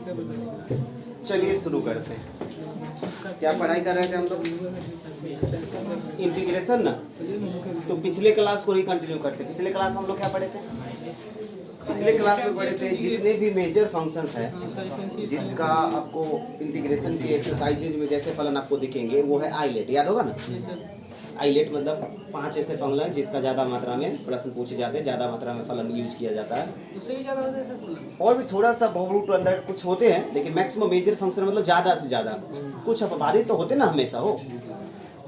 चलिए शुरू करते हैं। क्या पढ़ाई कर रहे थे हम लोग? इंटीग्रेशन ना। तो पिछले क्लास को ही कंटिन्यू करते। पिछले क्लास हम लोग क्या पढ़े थे? पिछले क्लास में पढ़े थे जितने भी मेजर फंक्शंस हैं जिसका आपको इंटीग्रेशन की एक्सरसाइजेज में जैसे फलन आपको दिखेंगे वो है आइलेट। याद होगा ना? आइलेट मतलब 5 ऐसे फंक्शन हैं जिसका ज़्यादा मात्रा में प्रश्न पूछे जाते हैं, ज़्यादा मात्रा में फलन यूज किया जाता है। उससे भी ज़्यादा होता है। और भी थोड़ा सा बहुरूट अंदर कुछ होते हैं, लेकिन मैक्सिमम मेजर फंक्शन मतलब ज़्यादा से ज़्यादा। कुछ अपवादित तो होते ना हमेशा हो।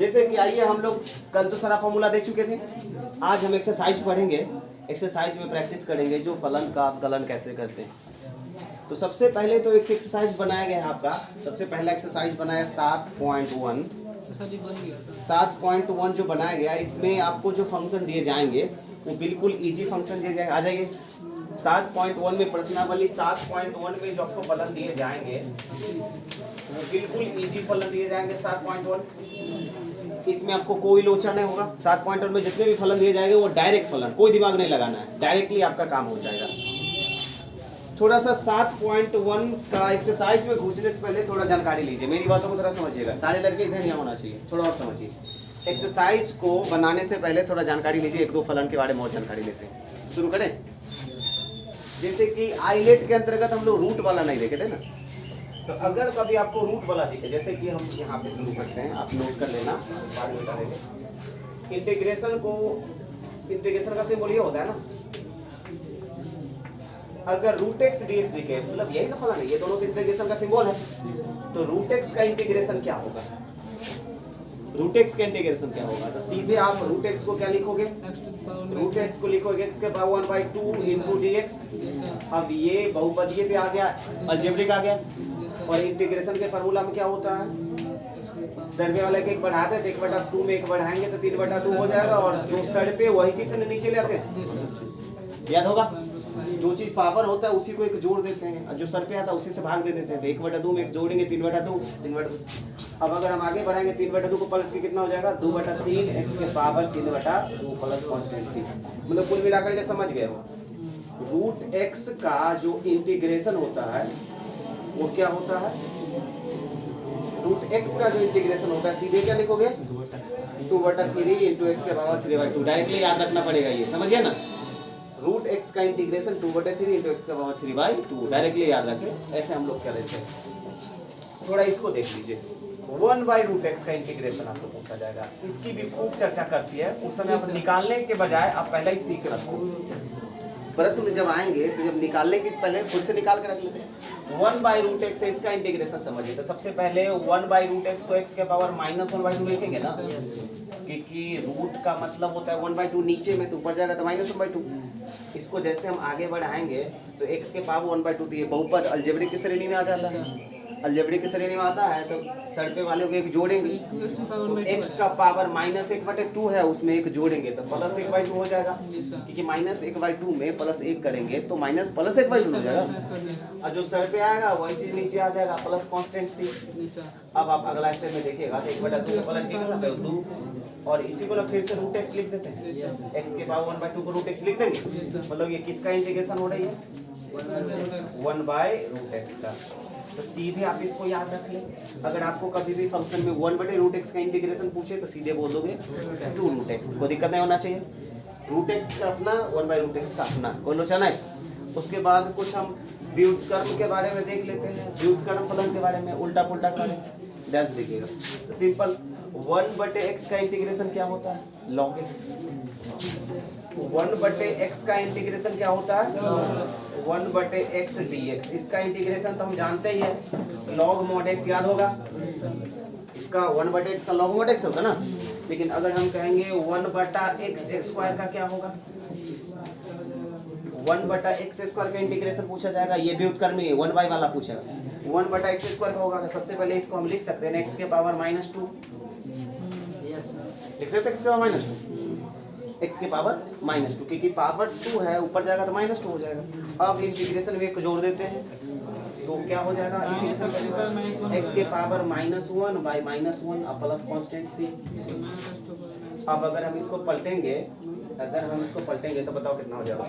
जैसे कि आइए हम लोग कल तो सारा फॉर्मूला देख चुके थे। आज हम एक्सरसाइज पढ़ेंगे। एक्सरसाइज में प्रैक्टिस करेंगे जो फलन का गलन कैसे करते हैं। तो सबसे पहले तो एक एक्सरसाइज बनाया गया है आपका। सबसे पहला एक्सरसाइज बनाया 7.1। 7.1 जो बनाया गया इसमें आपको जो फंक्शन दिए जाएंगे वो बिल्कुल इजी फंक्शन दिए जाएंगे। आ जाइए 7.1 में प्रश्नावली 7.1 में जो आपको फलन दिए जाएंगे वो बिल्कुल इजी फलन दिए जाएंगे। 7.1 इसमें आपको कोई लोचा नहीं होगा। 7.1 में जितने भी फलन दिए जाएंगे वो डायरेक्ट फलन, कोई दिमाग नहीं लगाना है, डायरेक्टली आपका काम हो जाएगा। थोड़ा सा 7.1 का एक्सरसाइज में घुसने से पहले थोड़ा जानकारी लीजिए। मेरी बातों को थोड़ा समझिएगा। सारे लड़के इधर नहीं होना चाहिए, थोड़ा और समझिए। एक्सरसाइज को बनाने से पहले थोड़ा जानकारी लीजिए। एक दो फलन के बारे में और जानकारी लेते हैं। शुरू करें। जैसे कि आइलेट के अंतर्गत हम लोग रूट वाला नहीं देखे थे ना, तो अगर कभी आपको रूट वाला दिखे, जैसे कि हम यहाँ पे शुरू करते हैं, आप नोट कर लेना, बाद में करेंगे। इंटीग्रेशन का सिंबल ये होता है ना, अगर रूट एक्स डी एक्स दिखे मतलब यही ना फलन है, ये दोनों तो इंटीग्रेशन का सिंबल है। तो रूट एक्स का इंटीग्रेशन क्या होगा? रूट एक्स का इंटीग्रेशन क्या होगा? तो सीधे आप रूट एक्स को क्या लिखोगे? रूट एक्स को लिखोगे x के पावर 1/2 इंटू डी एक्स। अब ये बहुपदीय पे आ गया, अलजेब्रिक आ गया। और इंटीग्रेशन के फार्मूला में क्या होता है? सर्वे वाले के 1 बढ़ाते हैं तो 1/2 में 1 बढ़ाएंगे तो 3/2 हो जाएगा। और जो सर पे वही चीज नीचे ले आते हैं। याद होगा? जो चीज पावर होता है उसी को एक जोड़ देते हैं, और जो सर पे आता है उसी से भाग दे देते हैं। तो 1/2 में 1 जोड़ेंगे 3/2, 3/2। अब अगर हम आगे बढ़ाएंगे 3/2 को पलट के कितना हो जाएगा? 2/3 x के पावर 3/2 प्लस कांस्टेंट c। मतलब कुल मिलाकर के समझ गए हो, रूट x का जो इंटीग्रेशन होता है वो क्या होता है? रूट x का जो इंटीग्रेशन होता है सीधे क्या लिखोगे? 2/3 इंटू एक्स के पावर 3/2। डायरेक्टली याद रखना पड़ेगा, ये समझिए ना। रूट एक्स का इंटीग्रेशन 2/3 इंटू एक्स का पावर 3/2 डायरेक्टली याद रखें। ऐसे हम लोग कर रहे थे। थोड़ा इसको देख लीजिए। 1/√x का इंटीग्रेशन आपको पूछा जाएगा। इसकी भी खूब चर्चा करती है। उस समय आप निकालने के बजाय आप पहले ही सीख रखो। प्रश्न में जब आएंगे तो जब निकालने के पहले खुद से निकाल के रख लेते हैं। 1/√x है, इसका इंटीग्रेशन समझिए। तो सबसे पहले 1/√x को x के पावर -1/2 लिखेंगे ना, क्योंकि रूट का मतलब होता है 1/2 नीचे में, तो ऊपर जाएगा तो -1/2। इसको जैसे हम आगे बढ़ाएंगे तो x के पावर 1/2, तो ये बहुपद अलजेब्रिक की श्रेणी में आ जाता है। अलजेब्रिक की श्रेणी में आता है तो सड़पे वाले को 1 जोड़ेंगे तो x का पावर -1/2 है, उसमें 1 जोड़ेंगे तो +1/2 हो जाएगा। क्योंकि -1/2 में +1 करेंगे तो +1/2 हो जाएगा। और जो सड़पे आएगा वही चीज नीचे आ जाएगा, प्लस कांस्टेंट c। अब आप अगला स्टेप में देखिएगा तो 1/2 को पलट के 2, और इसी को फिर से रूट एक्स लिख देते हैं। x के पावर 1/2 को रूट एक्स लिख देंगे। मतलब ये किसका इंटीग्रेशन हो रही है? 1/√x का। तो सीधे आप इसको याद रख लें। अगर आपको कभी भी फंक्शन में 1/√x का इंटीग्रेशन पूछे तो सीधे बोल दोगे 2√x। कोई दिक्कत नहीं होना चाहिए। रूट एक्स का अपना, 1/√x का अपना, कोई लोचा नहीं। उसके बाद कुछ हम व्युत्क्रम के बारे में देख लेते हैं। व्युत्क्रम फलन के बारे में, उल्टा पुल्टा करें दैट देखिएगा। तो सिंपल 1/x का इंटीग्रेशन क्या होता है? log x। 1/x का इंटीग्रेशन क्या होता है? 1/x dx। इसका इंटीग्रेशन तो हम जानते ही है, log mod x याद होगा। इसका 1/x का log mod x होगा ना। लेकिन अगर हम कहेंगे 1/x² का क्या होगा? 1/x² का इंटीग्रेशन पूछा जाएगा। ये भी उत्क्रमी है, 1/y वाला पूछेगा। 1/x² का होगा तो सबसे पहले इसको हम लिख सकते हैं x के पावर -2। लिख सकते हैं x के पावर -2, x के पावर -2, क्योंकि पावर 2 है, ऊपर जाएगा तो -2 हो जाएगा। अब इंटीग्रेशन में 1 जोड़ देते हैं तो क्या हो जाएगा? इंटीग्रेशन x के पावर -1/-1 प्लस कांस्टेंट c। अब अगर हम इसको पलटेंगे अगर हम इसको पलटेंगे तो बताओ कितना हो जाएगा।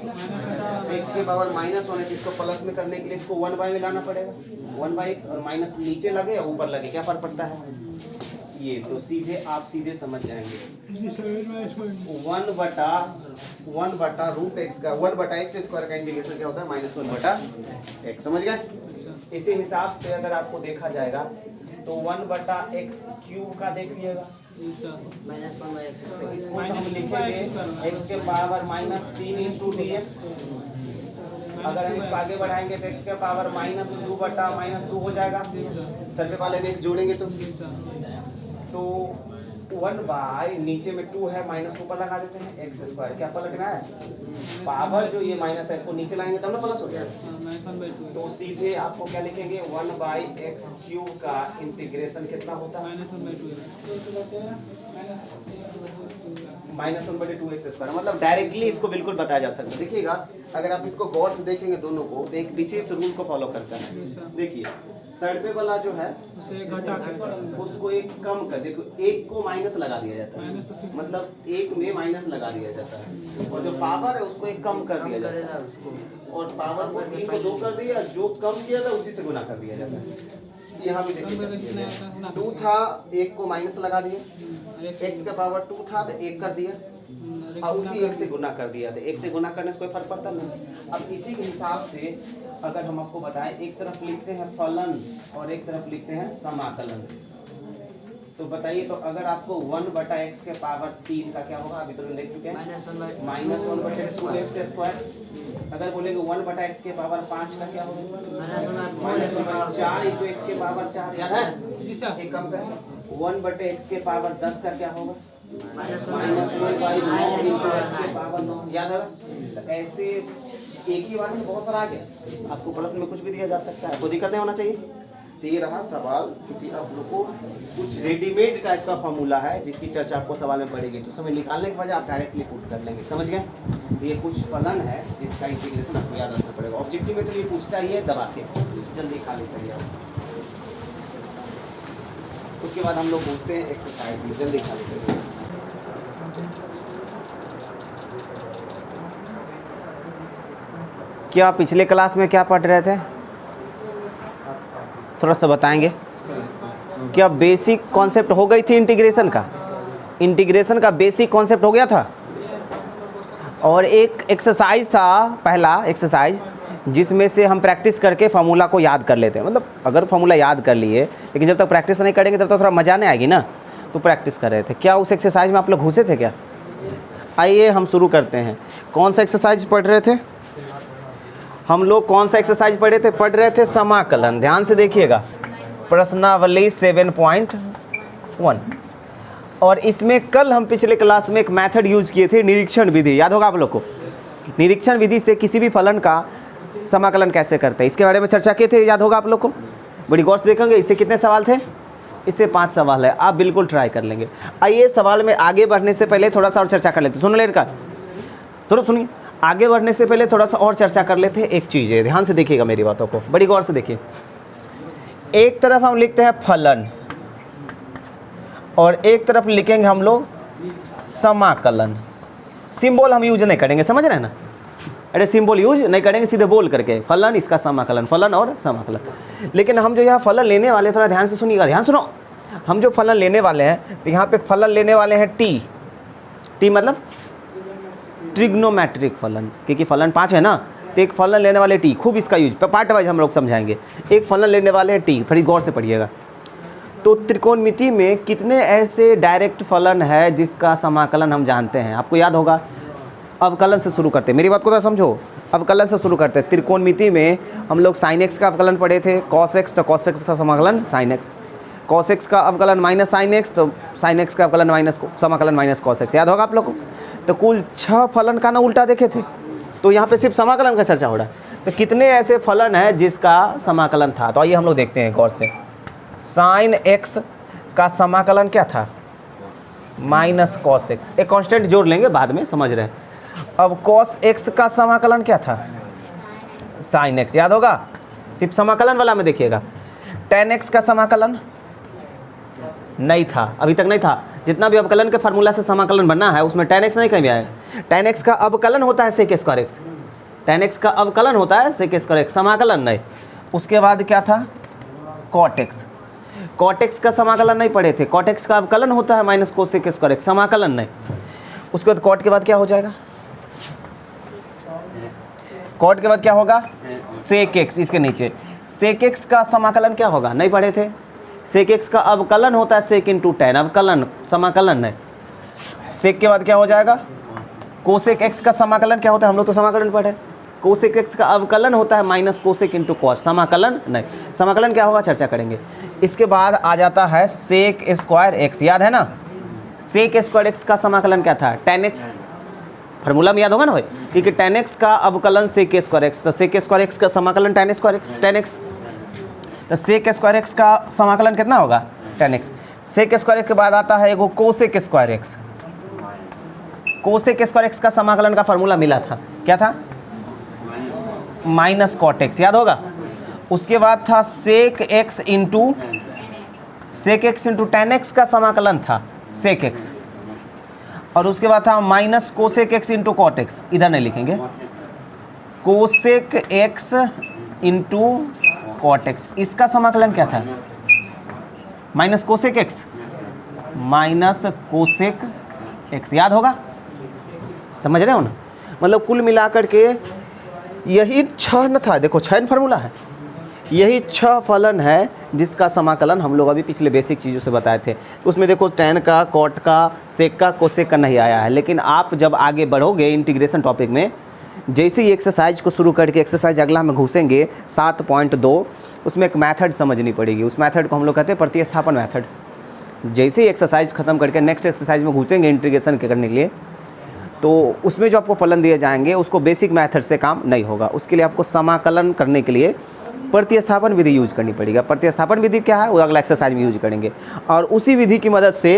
x के पावर -1 है तो इसको प्लस में करने के लिए इसको 1 बाई में लाना पड़ेगा। 1 बाई x और माइनस नीचे लगे या ऊपर लगे क्या फर्क पड़ता है ये, तो सीधे आप सीधे समझ जाएंगे 1 बटा रूट एक्स का 1 बटा एक्स स्क्वायर का इंटीग्रेशन क्या होता है -1 बटा एक्स। समझ गए। इसी हिसाब से अगर आपको देखा जाएगा तो 1 बटा एक्स क्यूब का देखिएगा तो इसको हम लिखेंगे x के पावर -3 इंटू डी एक्स। अगर हम इसको आगे बढ़ाएंगे तो x के पावर -2 बटा -2 हो जाएगा। सर्वे वाले में एक जोड़ेंगे तो 1 बाई नीचे में 2 है माइनस ऊपर लगा देते हैं एक्स स्क्वायर क्या पलटना है पावर जो ये माइनस है इसको नीचे लाएंगे तब ना प्लस हो जाएगा। तो सीधे आपको क्या लिखेंगे 1 बाई एक्स क्यूब का इंटीग्रेशन कितना होता है -1/2 एक्स स्क्वायर। मतलब डायरेक्टली इसको बिल्कुल बताया जा सकता है। देखिएगा अगर आप इसको गौर से देखेंगे दोनों को तो एक विशेष रूल को फॉलो करता है। देखिए सर्वे वाला जो है उसको एक कम कर देखो एक को माइनस लगा दिया जाता है मतलब एक में माइनस लगा दिया जाता है और जो पावर है उसको एक कम कर दिया जाता है और पावर को 3 को 2 कर दिया जो कम किया था उसी से गुना कर दिया जाता है। यहाँ भी देखिए 2 था 1 को माइनस लगा दिया x का पावर 2 था तो 1 कर दिया और उसी 1 से गुना कर दिया था। 1 से गुना करने से कोई फर्क पड़ता नहीं। अब इसी के हिसाब से अगर हम आपको बताएं एक तरफ लिखते हैं फलन और एक तरफ लिखते हैं समाकलन तो बताइए तो अगर आपको 1 बटा एक्स के पावर 3 का क्या होगा अभी तो देख चुके हैं -1/2 एक्स स्क्वायर। अगर बोलेंगे 1 बटा एक्स के पावर 5 का क्या होगा -4 इंटू एक्स के पावर 4 याद है एक कम करें 1 बटे एक्स के पावर 10 का क्या होगा -1/9 इंटू एक्स के पावर 9 याद है। ऐसे एक ही बार में बहुत सारा आ गया आपको प्रश्न में कुछ भी दिया जा सकता है कोई दिक्कत नहीं होना चाहिए। तो ये रहा सवाल चूंकि आप लोग को कुछ रेडीमेड टाइप का फॉर्मूला है जिसकी चर्चा आपको सवाल में पड़ेगी तो समय निकालने के बजाय आप डायरेक्टली पुट कर लेंगे। समझ गए। तो ये कुछ फलन है जिसका इंटीग्रेशन आपको याद रखना पड़ेगा। ऑब्जेक्टिव में तो ये पूछता ही है दबा के जल्दी खाली करिए। उसके बाद हम लोग पूछते हैं एक्सरसाइज में जल्दी खाली करिए। क्या पिछले क्लास में क्या पढ़ रहे थे थोड़ा सा बताएंगे। क्या बेसिक कॉन्सेप्ट हो गई थी इंटीग्रेशन का बेसिक कॉन्सेप्ट हो गया था और एक एक्सरसाइज था पहला एक्सरसाइज जिसमें से हम प्रैक्टिस करके फार्मूला को याद कर लेते हैं। मतलब अगर फार्मूला याद कर लिए लेकिन जब तक प्रैक्टिस नहीं करेंगे तब तक थोड़ा मज़ा नहीं आएगी ना तो प्रैक्टिस कर रहे थे। क्या उस एक्सरसाइज में आप लोग घुसे थे क्या? आइए हम शुरू करते हैं। कौन सा एक्सरसाइज पढ़ रहे थे हम लोग? कौन सा एक्सरसाइज पढ़ रहे थे समाकलन। ध्यान से देखिएगा प्रश्नावली 7.1 और इसमें कल हम पिछले क्लास में एक मेथड यूज किए थे निरीक्षण विधि। याद होगा आप लोग को निरीक्षण विधि से किसी भी फलन का समाकलन कैसे करते हैं इसके बारे में चर्चा किए थे। याद होगा आप लोग को। बड़ी गौर से देखेंगे। इससे कितने सवाल थे? इससे 5 सवाल है। आप बिल्कुल ट्राई कर लेंगे। आइए सवाल में आगे बढ़ने से पहले थोड़ा सा और चर्चा कर लेते। सुन लें का थोड़ा सुनिए। आगे बढ़ने से पहले थोड़ा सा और चर्चा कर लेते हैं। एक चीज़ है ध्यान से देखिएगा मेरी बातों को बड़ी गौर से देखिए। एक तरफ हम लिखते हैं फलन और एक तरफ लिखेंगे हम लोग समाकलन। सिंबल हम यूज नहीं करेंगे समझ रहे हैं ना। अरे सिंबल यूज नहीं करेंगे सीधे बोल करके फलन इसका समाकलन फलन और समाकलन। लेकिन हम जो यहाँ फलन लेने वाले थोड़ा ध्यान से सुनिएगा। ध्यान सुनो। हम जो फलन लेने वाले हैं तो यहाँ पे फलन लेने वाले हैं टी मतलब ट्रिग्नोमेट्रिक फलन क्योंकि फलन 5 है ना तो एक फलन लेने वाले टी। खूब इसका यूज पार्ट वाइज हम लोग समझाएंगे। एक फलन लेने वाले हैं टी थोड़ी गौर से पढ़िएगा। तो त्रिकोणमिति में कितने ऐसे डायरेक्ट फलन है जिसका समाकलन हम जानते हैं आपको याद होगा। अवकलन से शुरू करते हैं मेरी बात को तो समझो। अवकलन से शुरू करते हैं। त्रिकोणमिति में हम लोग साइन एक्स का अवकलन पढ़े थे कॉस एक्स तो कॉस एक्स का समाकलन साइन एक्स। कॉस एक्स का अवकलन माइनस साइन एक्स तो साइन एक्स का अवकलन माइनस समाकलन माइनस कॉस एक्स। याद होगा आप लोग को। तो कुल 6 फलन का ना उल्टा देखे थे। तो यहाँ पे सिर्फ समाकलन का चर्चा हो रहा है। तो कितने ऐसे फलन है जिसका समाकलन था तो आइए हम लोग देखते हैं गौर से। साइन एक्स का समाकलन क्या था माइनस कॉस एक्स। एक कांस्टेंट जोड़ लेंगे बाद में समझ रहे हैं। अब कॉस एक्स का समाकलन क्या था साइन एक्स। याद होगा। सिर्फ समाकलन वाला में देखिएगा। टेन एक्स का समाकलन नहीं था अभी तक नहीं था जितना भी अवकलन के फार्मूला से समाकलन बनना है उसमें tan x नहीं कहीं भी आएगा। tan x का अवकलन होता है sec square x, tan x का अवकलन होता है sec स्क्वायर x, समाकलन नहीं। उसके बाद क्या था cot x, cot x का समाकलन नहीं पढ़े थे, cot x का अवकलन होता है माइनस कोसेक स्क्वायर x, समाकलन नहीं। उसके बाद cot के बाद क्या हो जाएगा, cot के बाद क्या होगा sec x, इसके नीचे sec x का समाकलन क्या होगा नहीं पढ़े थे, sec x का अवकलन होता है sec इंटू tan, अवकलन समाकलन नहीं। sec के बाद क्या हो जाएगा कोसेक x का समाकलन क्या होता है, हम लोग तो समाकलन पढ़े, कोसेक x का अवकलन होता है माइनस कोसेक इंटू कॉस, समाकलन नहीं। समाकलन क्या होगा चर्चा करेंगे। इसके बाद आ जाता है सेक स्क्वायर x, याद है ना, सेक स्क्वायर x का समाकलन क्या था tan x, फार्मूला में याद होगा ना भाई, क्योंकि tan x का अवकलन सेक स्क्वायर x, तो सेक स्क्वायर x का समाकलन tan x, तो सेक स्क्वायर x का समाकलन कितना होगा tan x। Sec square x के बाद आता है एगो cosec square x, cosec square x का समाकलन का फार्मूला मिला था, क्या था माइनस कॉट x, याद होगा। उसके बाद था सेक x इंटू tan x का समाकलन था सेक x, और उसके बाद था minus cosec x into cot x, इधर नहीं लिखेंगे, cosec x into cot x, इसका समाकलन क्या था minus cosec x, minus cosec x, याद होगा, समझ रहे हो ना। मतलब कुल मिलाकर के यही 6 न था, देखो 6 फार्मूला है, यही 6 फलन है जिसका समाकलन हम लोग अभी पिछले बेसिक चीज़ों से बताए थे। उसमें देखो tan का, कॉट का, सेक का, कोसेक का नहीं आया है, लेकिन आप जब आगे बढ़ोगे इंटीग्रेशन टॉपिक में, जैसे ही एक्सरसाइज को शुरू करके एक्सरसाइज अगला में घुसेंगे 7.2, उसमें एक मेथड समझनी पड़ेगी, उस मेथड को हम लोग कहते हैं प्रतिस्थापन मेथड। जैसे ही एक्सरसाइज खत्म करके नेक्स्ट एक्सरसाइज में घुसेंगे इंटीग्रेशन करने के लिए, तो उसमें जो आपको फलन दिए जाएंगे उसको बेसिक मेथड से काम नहीं होगा, उसके लिए आपको समाकलन करने के लिए प्रतिस्थापन विधि यूज करनी पड़ेगी। प्रतिस्थापन विधि क्या है वो अगला एक्सरसाइज में यूज करेंगे, और उसी विधि की मदद से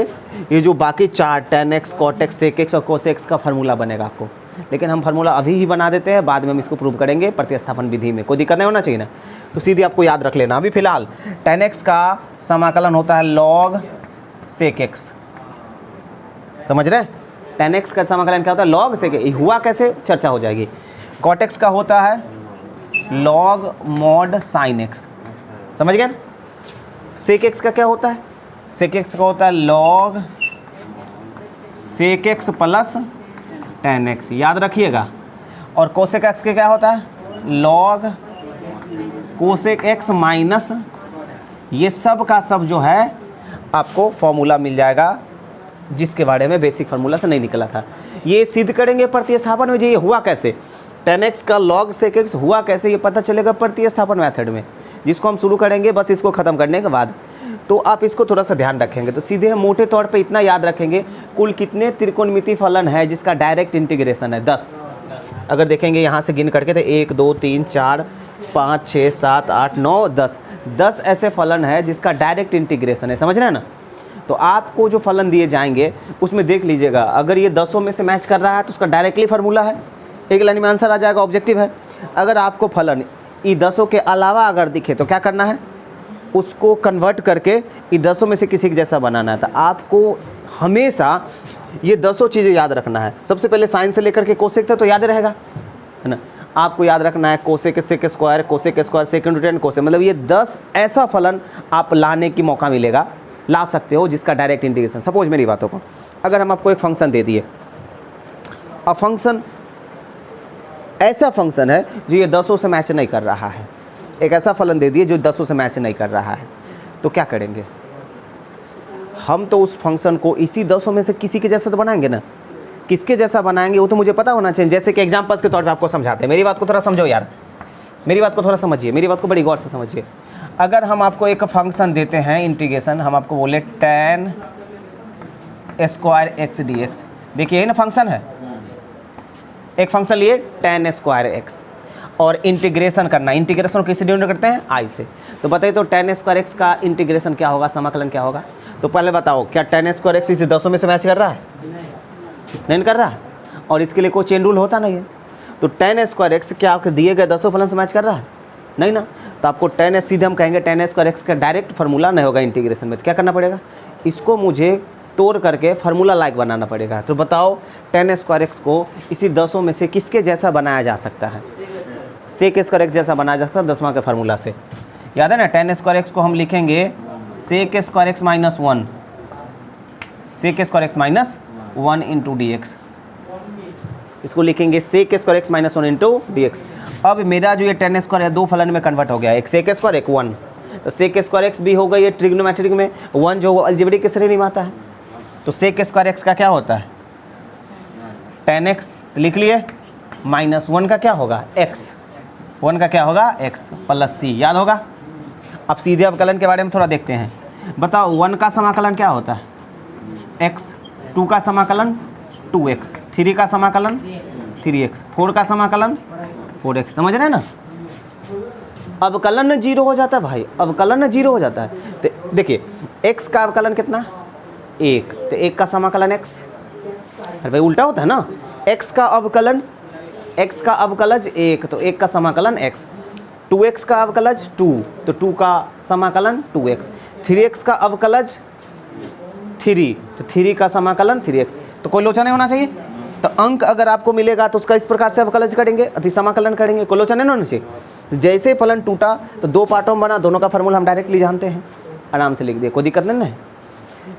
ये जो बाकी 4 tan x, cot x, sec x और cos x का फार्मूला बनेगा आपको। लेकिन हम फार्मूला अभी ही बना देते हैं, बाद में हम इसको प्रूव करेंगे प्रतिस्थापन विधि में, कोई दिक्कत नहीं होना चाहिए ना, तो सीधे आपको याद रख लेना। अभी फिलहाल tan x का समाकलन होता है log sec x, समझ रहे हैं, tan x का समाकलन क्या होता है log sec x, हुआ कैसे चर्चा हो जाएगी। cot x का होता है log mod sin x, समझ गए। sec x का क्या होता है, sec x का होता है log sec x plus tan x, याद रखिएगा। और cosec x के क्या होता है log cosec x माइनस, ये सब का सब जो है आपको फॉर्मूला मिल जाएगा जिसके बारे में बेसिक फार्मूला से नहीं निकला था। ये सिद्ध करेंगे प्रतिस्थापन में, ये हुआ कैसे, tan x का log sec x हुआ कैसे, ये पता चलेगा प्रतिस्थापन मेथड में, जिसको हम शुरू करेंगे बस इसको ख़त्म करने के बाद। तो आप इसको थोड़ा सा ध्यान रखेंगे तो सीधे हम मोटे तौर पे इतना याद रखेंगे, कुल कितने त्रिकोणमिति फलन है जिसका डायरेक्ट इंटीग्रेशन है 10। अगर देखेंगे यहाँ से गिन करके तो 1 2 3 4 5 6 7 8 9 10 ऐसे फलन है जिसका डायरेक्ट इंटीग्रेशन है, समझ रहे हैं ना। तो आपको जो फलन दिए जाएंगे उसमें देख लीजिएगा, अगर ये 10 में से मैच कर रहा है तो उसका डायरेक्टली फार्मूला है, एक लाइन में आंसर आ जाएगा, ऑब्जेक्टिव है। अगर आपको फलन ये 10 के अलावा अगर दिखे तो क्या करना है, उसको कन्वर्ट करके ये 10 में से किसी के जैसा बनाना है। तो आपको हमेशा ये 10 चीज़ें याद रखना है। सबसे पहले साइन से लेकर के कोसेक तक तो याद रहेगा, है ना। आपको याद रखना है cosec sec square sec into tan cosec, मतलब ये 10 ऐसा फलन आप लाने की मौका मिलेगा, ला सकते हो जिसका डायरेक्ट इंटीग्रेशन। सपोज मेरी बातों को, अगर हम आपको एक फंक्शन दे दिए, अब फंक्शन ऐसा फंक्शन है जो ये 10 से मैच नहीं कर रहा है, एक ऐसा फलन दे दिए जो 10 से मैच नहीं कर रहा है, तो क्या करेंगे हम, तो उस फंक्शन को इसी 10 में से किसी के जैसा तो बनाएंगे ना। किसके जैसा बनाएंगे वो तो मुझे पता होना चाहिए। जैसे कि एग्जांपल्स के तौर पे आपको समझाते हैं, मेरी बात को थोड़ा समझो यार, मेरी बात को थोड़ा समझिए, मेरी बात को बड़ी गौर से समझिए। अगर हम आपको एक फंक्शन देते हैं इंटीग्रेशन, हम आपको बोले tan स्क्वायर x dx, देखिए यही ना फंक्शन है, एक फंक्शन लिए tan स्क्वायर x और इंटीग्रेशन करना, इंटीग्रेशन किससे डिनोट करते हैं i से। तो बताइए तो tan स्क्वायर x का इंटीग्रेशन क्या होगा, समाकलन क्या होगा। तो पहले बताओ क्या tan स्क्वायर x इसे 10 में से मैच कर रहा है, नहीं कर रहा, और इसके लिए कोई चेन रूल होता नहीं है। तो tan स्क्वायर x क्या आपके दिए गए 10 फलन से मैच कर रहा है, नहीं ना। तो आपको सीधे हम कहेंगे tan स्क्वायर x का डायरेक्ट फार्मूला नहीं होगा इंटीग्रेशन में, तो क्या करना पड़ेगा, इसको मुझे तोड़ करके फार्मूला लाइक बनाना पड़ेगा। तो बताओ tan स्क्वायर एक्स को इसी 10 में से किसके जैसा बनाया जा सकता है? सेक स्क्वायर एक्स जैसा बनाया जा सकता है 10वां के फार्मूला से। याद है ना, tan स्क्वायर एक्स को हम लिखेंगे sec square x minus 1, sec square x minus 1 into d x. इसको लिखेंगे sec square x minus 1 into d x. अब मेरा जो ये tan स्क्वायर है दो फलन में कन्वर्ट हो गया, एक सेक स्क्वायर एक 1। तो सेक स्क्वायर एक्स भी होगा ये ट्रिग्नोमेट्रिक में 1 जो अलजेब्रिक की श्रेणी में आता है। तो सेक स्क्वायर एक्स का क्या होता है? tan एक्स लिख लिए, माइनस 1 का क्या होगा? x, 1 का क्या होगा? x प्लस c, याद होगा। अब सीधे अवकलन के बारे में थोड़ा देखते हैं। बताओ 1 का समाकलन क्या होता है? x, 2 का समाकलन 2x, 3 का समाकलन 3x, 4 का समाकलन 4x। समझ रहे हैं ना? अवकलन 0 हो जाता है भाई, अवकलन 0 हो जाता है। तो देखिए x का अवकलन कितना? 1, तो 1 का समाकलन x। अरे भाई उल्टा होता है ना, x का अवकलन, x का अवकलज 1 तो 1 का समाकलन x, 2x का अवकलज 2 तो 2 का समाकलन 2x, 3x का अवकलज 3 तो 3 का समाकलन 3x। तो कोई लोचा नहीं होना चाहिए। तो अंक अगर आपको मिलेगा तो उसका इस प्रकार से अवकलज करेंगे, अति समाकलन करेंगे, कोई लोचा नहीं होना चाहिए। तो जैसे फलन टूटा तो दो पार्टों में बना, दोनों का फार्मूला हम डायरेक्टली जानते हैं, आराम से लिख दिए, कोई दिक्कत नहीं है।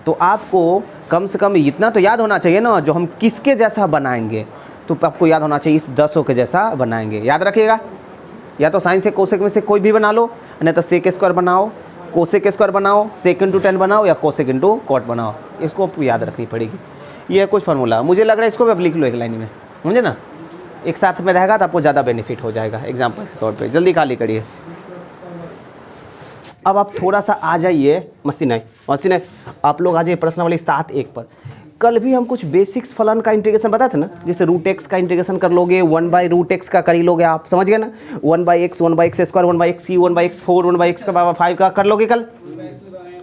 तो आपको कम से कम इतना तो याद होना चाहिए ना, जो हम किसके जैसा बनाएंगे तो आपको याद होना चाहिए इस 10 के जैसा बनाएंगे। याद रखिएगा, या तो साइन से कोसेक में से कोई भी बना लो, नहीं तो सेक स्क्वायर बनाओ, कोसेक स्क्वायर बनाओ, सेक इंटू tan बनाओ या कोसेक इंटू कॉट बनाओ। इसको आपको याद रखनी पड़ेगी। ये है कुछ फार्मूला, मुझे लग रहा है इसको भी आप लिख लो एक लाइन में, समझे ना, एक साथ में रहेगा तो आपको ज़्यादा बेनिफिट हो जाएगा एग्जाम्पल के तौर पे। जल्दी खाली करिए। अब आप थोड़ा सा आ जाइए, मस्ती नहीं, आप लोग आ जाइए प्रश्नावली 7.1 पर। कल भी हम कुछ बेसिक्स फलन का इंटीग्रेशन बताए थे ना, जैसे रूट एक्स का इंटीग्रेशन कर लोगे, 1/√x का कर ही लोगे, आप समझ गए ना, 1/x, 1/x square, 1/x3, 1/x4, 1/x5 का कर लोगे कल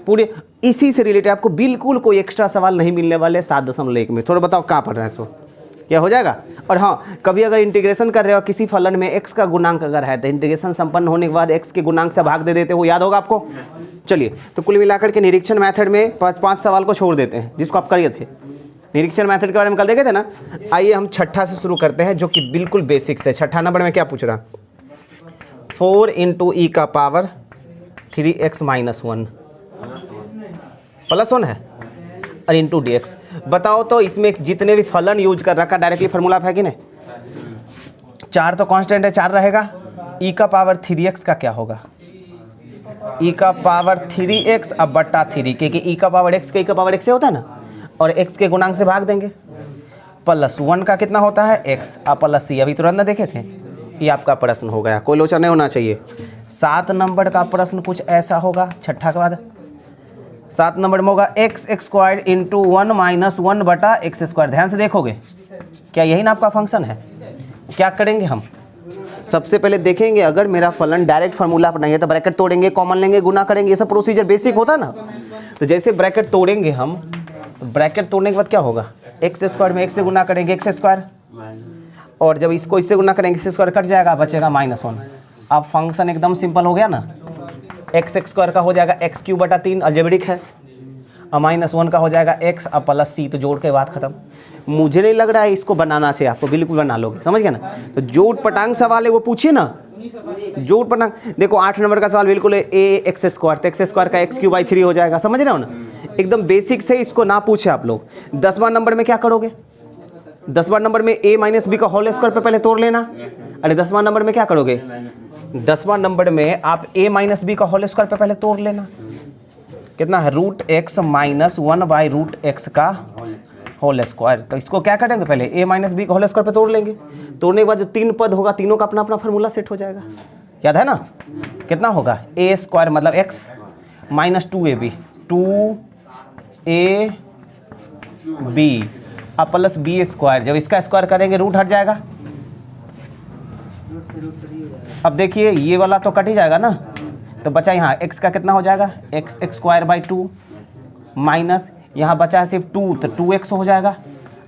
पूरे। इसी से रिलेटेड आपको बिल्कुल कोई एक्स्ट्रा सवाल नहीं मिलने वाले 7.1 में। थोड़ा बताओ कहाँ पढ़ रहे हैं, सो क्या हो जाएगा। और हाँ, कभी अगर इंटीग्रेशन कर रहे हो किसी फलन में x का गुणांक अगर है तो इंटीग्रेशन संपन्न होने के बाद x के गुणांक से भाग दे देते हो, याद होगा आपको। चलिए, तो कुल मिलाकर के निरीक्षण मेथड में 5 सवाल को छोड़ देते हैं जिसको आप करिए थे। निरीक्षण मेथड के बारे में कल देखे थे ना। आइए हम छठा से शुरू करते हैं जो कि बिल्कुल बेसिक्स है। छठा नंबर में क्या पूछ रहा, 4 × e का पावर 3x - 1 +1 है और इंटू डी एक्स। बताओ तो इसमें जितने भी फलन यूज कर रखा डायरेक्टली फार्मूला है कि नहीं? 4 तो कांस्टेंट है, 4 रहेगा। e का पावर 3x का क्या होगा? e का पावर 3x अब बटा 3, क्योंकि e का पावर x के e का पावर x से होता है ना, और x के गुणांक से भाग देंगे। +1 का कितना होता है? x अब प्लस c, अभी तुरंत ना देखे थे। ये आपका प्रश्न हो गया, कोई लोचा नहीं होना चाहिए। 7 नंबर का प्रश्न कुछ ऐसा होगा, छठा के बाद 7 नंबर में होगा x² इंटू 1 - 1 बटा x²। ध्यान से देखोगे, क्या यही ना आपका फंक्शन है? क्या करेंगे हम? सबसे पहले देखेंगे अगर मेरा फलन डायरेक्ट फार्मूला अपनाएंगे तो ब्रैकेट तोड़ेंगे, कॉमन लेंगे, गुना करेंगे, ये सब प्रोसीजर बेसिक होता है ना। तो जैसे ब्रैकेट तोड़ेंगे हम, तो ब्रैकेट तोड़ने के बाद क्या होगा? x² में x से गुना करेंगे x², और जब इसको इससे गुना करेंगे x² कट जाएगा, बचेगा -1। अब फंक्शन एकदम सिंपल हो गया ना। x² का हो जाएगा x³ बटा 3, अलजेब्रिक है, और -1 का हो जाएगा x अब प्लस c, तो जोड़ के बात खत्म। मुझे नहीं लग रहा है इसको बनाना चाहिए, आपको बिल्कुल बना लोगे, समझ गए ना। तो जो उटपटांग सवाल है वो पूछिए ना, जो उटपटांग। देखो 8 नंबर का सवाल बिल्कुल है ax², तो x² का x³/3 हो जाएगा, समझ रहे हो ना, एकदम बेसिक से। इसको ना पूछे आप लोग। 10वां नंबर में क्या करोगे? 10वां नंबर में a - b का होल स्क्वायर पे पहले तोड़ लेना। अरे 10वां नंबर में क्या करोगे? 10वां नंबर में आप a - b का होल स्क्वायर पे पहले तोड़ लेना। कितना है? √x - 1/√x का होल स्क्वायर। तो इसको क्या करेंगे? पहले a - b का होल स्क्वायर पे तोड़ लेंगे। तोड़ने के बाद जो 3 पद होगा, तीनों का अपना अपना फार्मूला सेट हो जाएगा, याद है ना। कितना होगा? a² मतलब x -2ab 2ab अब प्लस b²। जब इसका स्क्वायर करेंगे रूट हट जाएगा। अब देखिए ये वाला तो कट ही जाएगा ना, तो बचा यहाँ x का कितना हो जाएगा? x²/2 माइनस यहाँ बचा है सिर्फ 2, तो 2x हो जाएगा।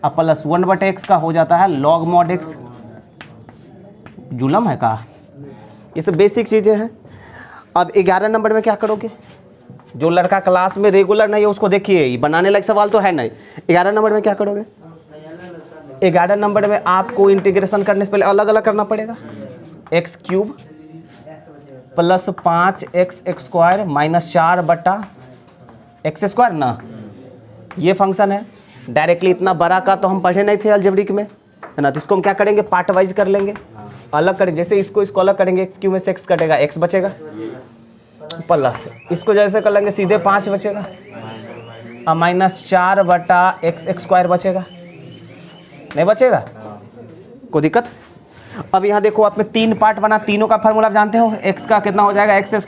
अब प्लस 1/x का हो जाता है log mod x। जुलम है का? ये सब बेसिक चीज़ें हैं। अब 11 नंबर में क्या करोगे? जो लड़का क्लास में रेगुलर नहीं है उसको देखिए, ये बनाने लायक सवाल तो है नहीं। 11 नंबर में क्या करोगे? 11 नंबर में आपको इंटीग्रेशन करने से पहले अलग अलग करना पड़ेगा। X cube plus 5x² minus 4 बटा x² ना, ये फंक्शन है। डायरेक्टली इतना बड़ा का तो हम पढ़े नहीं थे अलजेब्रिक में, है ना। तो इसको हम क्या करेंगे, पार्ट वाइज कर लेंगे, अलग करेंगे। जैसे इसको अलग करेंगे, एक्स क्यूब में से x कटेगा, x बचेगा, प्लस इसको जैसे कर लेंगे सीधे 5 बचेगा, और माइनस 4 बटा x² बचेगा, नहीं बचेगा? कोई दिक्कत? अब यहाँ देखो, आप में 3 पार्ट बना, तीनों का फार्मूला आप जानते हो। x का कितना हो जाएगा, x²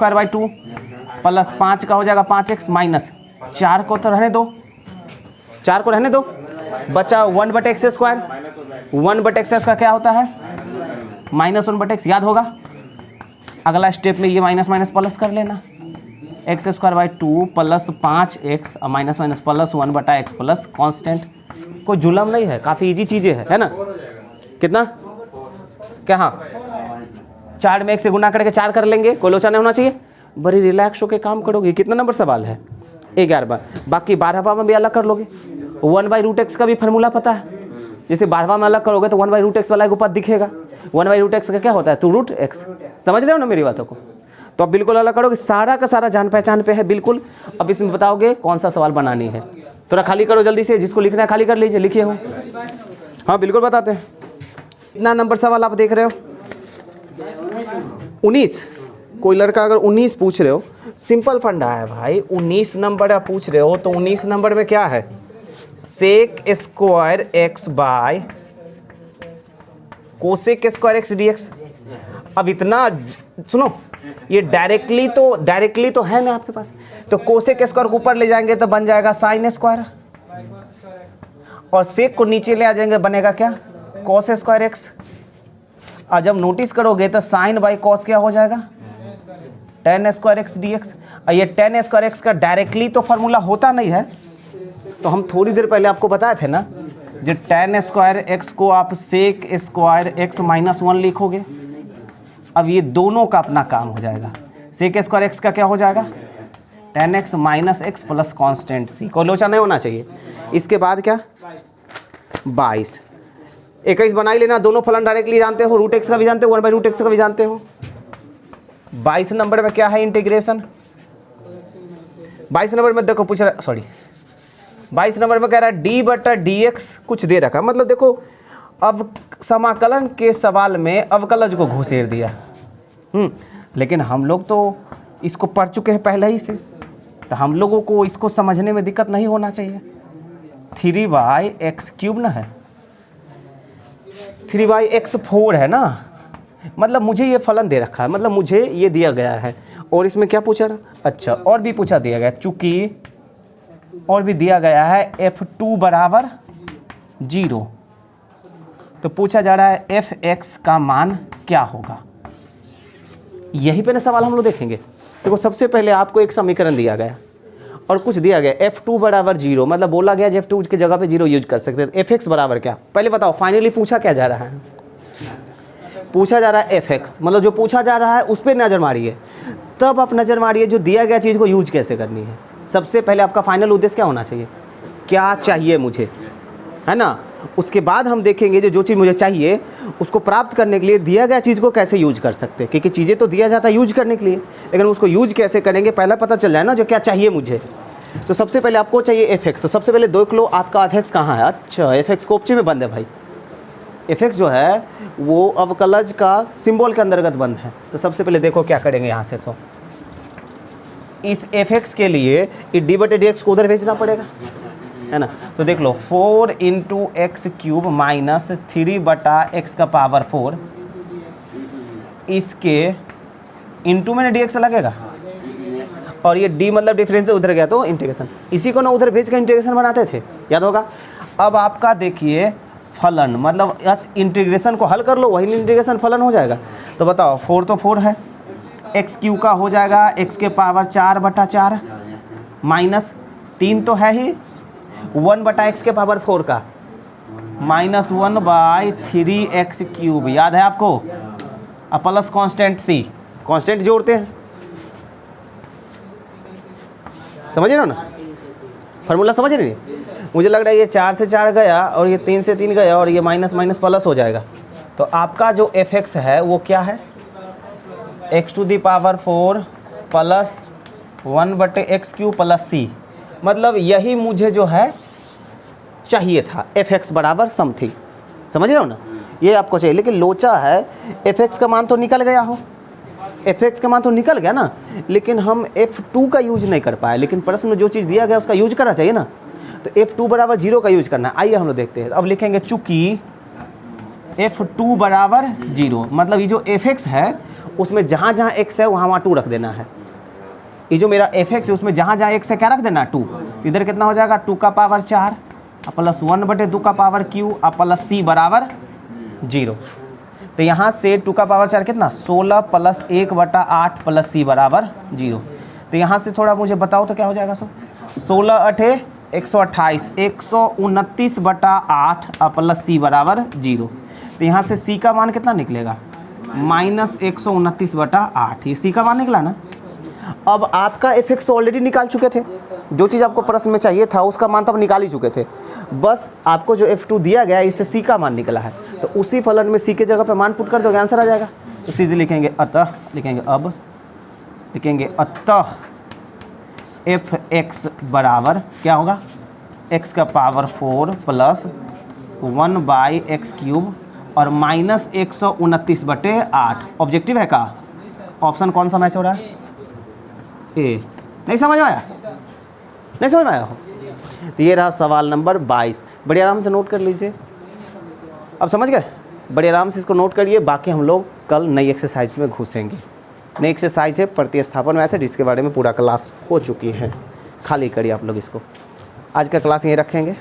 प्लस 5 का हो जाएगा 5x माइनस 4 को तो रहने दो, 4 को रहने दो, बचा 1/x²। 1/x² क्या होता है, -1/x, याद होगा। अगला स्टेप में ये माइनस माइनस प्लस कर लेना, x² plus 5x minus minus plus 1/x plus constant. कोई जुलम नहीं है, काफ़ी इजी चीज़ें है ना। कितना क्या, हाँ 4 में 1 से गुना करके 4 कर लेंगे, कोई लोचा नहीं होना चाहिए। बड़ी रिलैक्स होकर काम करोगे। कितना नंबर सवाल है, 11वां। बाकी 12वां में भी अलग कर लोगे। 1/√x का भी फार्मूला पता है। जैसे 12वां में अलग करोगे तो 1/√x वाला एक पद दिखेगा। 1/√x का क्या होता है, तो √x। समझ रहे हो ना मेरी बातों को? तो अब बिल्कुल अलग करोगे, सारा का सारा जान पहचान पे है बिल्कुल। अब इसमें बताओगे कौन सा सवाल बनानी है। थोड़ा खाली करो जल्दी से, जिसको लिखना है खाली कर लीजिए, लिखिए हो। हाँ बिल्कुल बताते हैं। कितना नंबर सवाल आप देख रहे हो, 19। कोई लड़का अगर 19 पूछ रहे हो, सिंपल फंडा है भाई। 19 नंबर आप पूछ रहे हो तो 19 नंबर में क्या है, sec² x bye cosec² x dx। अब इतना सुनो, ये डायरेक्टली तो है ना आपके पास, तो cosec² को ऊपर ले जाएंगे तो बन जाएगा sin², और sec को नीचे ले आ जाएंगे बनेगा क्या, cos² x। और जब नोटिस करोगे तो sin बाई cos क्या हो जाएगा, tan² x dx। और ये tan² x का डायरेक्टली तो फार्मूला होता नहीं है, तो हम थोड़ी देर पहले आपको बताए थे ना, जो tan² x को आप sec² x माइनस 1 लिखोगे। अब ये दोनों का अपना काम हो जाएगा। sec² x का क्या हो जाएगा, tan x minus x plus constant c। कोई लोचा नहीं होना चाहिए। इसके बाद क्या, 22 21 बना ही लेना। दोनों फलन डायरेक्टली जानते हो, √x का भी जानते हो, 1/√x का भी जानते हो। 22 नंबर में क्या है, इंटीग्रेशन। 22 नंबर में देखो पूछ रहा, सॉरी 22 नंबर में कह रहा है d/dx कुछ दे रखा। मतलब देखो, अब समाकलन के सवाल में अवकलज को घुसेड़ दिया। लेकिन हम लोग तो इसको पढ़ चुके हैं पहले ही से, तो हम लोगों को इसको समझने में दिक्कत नहीं होना चाहिए। 3/x³ ना है, 3/x4 है ना। मतलब मुझे ये फलन दे रखा है, मतलब मुझे ये दिया गया है। और इसमें क्या पूछा, अच्छा और भी पूछा दिया गया, चूंकि और भी दिया गया है f2 बराबर 0, तो पूछा जा रहा है fx का मान क्या होगा। यही पे ना सवाल हम लोग देखेंगे। देखो सबसे पहले आपको एक समीकरण दिया गया और कुछ दिया गया, f2 बराबर 0, मतलब बोला गया f2 की जगह पे 0 यूज कर सकते हैं। fx बराबर क्या, पहले बताओ फाइनली पूछा क्या जा रहा है। पूछा जा रहा है fx, मतलब जो पूछा जा रहा है उस पर नज़र मारिए, तब आप नज़र मारिए जो दिया गया चीज़ को यूज कैसे करनी है। सबसे पहले आपका फाइनल उद्देश्य क्या होना चाहिए, क्या चाहिए मुझे, है ना। उसके बाद हम देखेंगे जो चीज़ मुझे चाहिए उसको प्राप्त करने के लिए दिया गया चीज़ को कैसे यूज कर सकते हैं, क्योंकि चीज़ें तो दिया जाता है यूज करने के लिए, लेकिन उसको यूज कैसे करेंगे पहला पता चल जाए ना, जो क्या चाहिए मुझे। तो सबसे पहले आपको चाहिए fx। तो सबसे पहले देख लो आपका fx कहाँ है। अच्छा fx कोपचे में बंद है भाई, fx जो है वो अवकलज का सिंबल के अंतर्गत बंद है। तो सबसे पहले देखो क्या करेंगे यहाँ से, तो इस fx के लिए इस d/dx को उधर भेजना पड़ेगा, है ना। तो देख लो 4 × x³ माइनस 3/x⁴, इसके इंटू में dx लगेगा, और ये d मतलब डिफरेंस उधर गया तो इंटीग्रेशन, इसी को ना उधर भेज के इंटीग्रेशन बनाते थे, याद होगा। अब आपका देखिए फलन, मतलब इस इंटीग्रेशन को हल कर लो, वही इंटीग्रेशन फलन हो जाएगा। तो बताओ 4 तो 4 है, x³ का हो जाएगा x⁴ माइनस 3 तो है ही 1/x⁴ का माइनस 1/3x³, याद है आपको। अब प्लस कांस्टेंट c, कांस्टेंट जोड़ते हैं समझ रहे हो ना, फार्मूला समझ रहे नहीं? मुझे लग रहा है ये 4 से 4 गया और ये 3 से 3 गया और ये माइनस माइनस प्लस हो जाएगा। तो आपका जो fx है वो क्या है, x⁴ plus 1/x³ plus c, मतलब यही मुझे जो है चाहिए था, fx बराबर समथिंग। समझ रहे हो ना, ये आपको चाहिए। लेकिन लोचा है fx का मान तो निकल गया हो, fx का मान तो निकल गया ना, लेकिन हम f2 का यूज नहीं कर पाए। लेकिन प्रश्न में जो चीज़ दिया गया उसका यूज करना चाहिए ना, तो f2 बराबर 0 का यूज करना है। आइए हम लोग देखते हैं। अब लिखेंगे चूंकि f2 बराबर 0, मतलब ये जो fx है उसमें जहाँ जहाँ x है वहाँ 2 रख देना है। ये जो मेरा fx है उसमें जहाँ जहाँ x है क्या रख देना है, 2। इधर कितना हो जाएगा, 2 का पावर 4 प्लस 1/2 का पावर q प्लस c बराबर 0। तो यहाँ से 2 का पावर 4 कितना, 16 प्लस 1/8 प्लस c बराबर 0। तो यहाँ से थोड़ा मुझे बताओ तो क्या हो जाएगा सब, 16 128, 129/8 प्लस c बराबर 0। तो यहाँ से c का मान कितना निकलेगा, -129/8, ये c का मान निकला ना। अब आपका fx तो ऑलरेडी निकाल चुके थे, जो चीज़ आपको प्रश्न में चाहिए था उसका मान तो आप निकाल ही चुके थे। बस आपको जो f2 दिया गया इससे c का मान निकला है, तो उसी फलन में c के जगह पे मान पुट कर दोगे, आंसर आ जाएगा। तो सीधे लिखेंगे अतः, लिखेंगे अब, लिखेंगे अतः fx बराबर क्या होगा, x का पावर 4 प्लस 1/x³ और माइनस 129/8। ऑब्जेक्टिव है का, ऑप्शन कौन सा मैच हो रहा है, ए। नहीं समझ में आया, नहीं समझ में आया हो, तो ये रहा सवाल नंबर 22। बड़े आराम से नोट कर लीजिए। अब समझ गए, बड़े आराम से इसको नोट करिए। बाकी हम लोग कल नई एक्सरसाइज में घुसेंगे। नई एक्सरसाइज है प्रतिस्थापन मैथड, जिसके बारे में पूरा क्लास हो चुकी है, खाली करिए आप लोग इसको। आज का क्लास यहीं रखेंगे।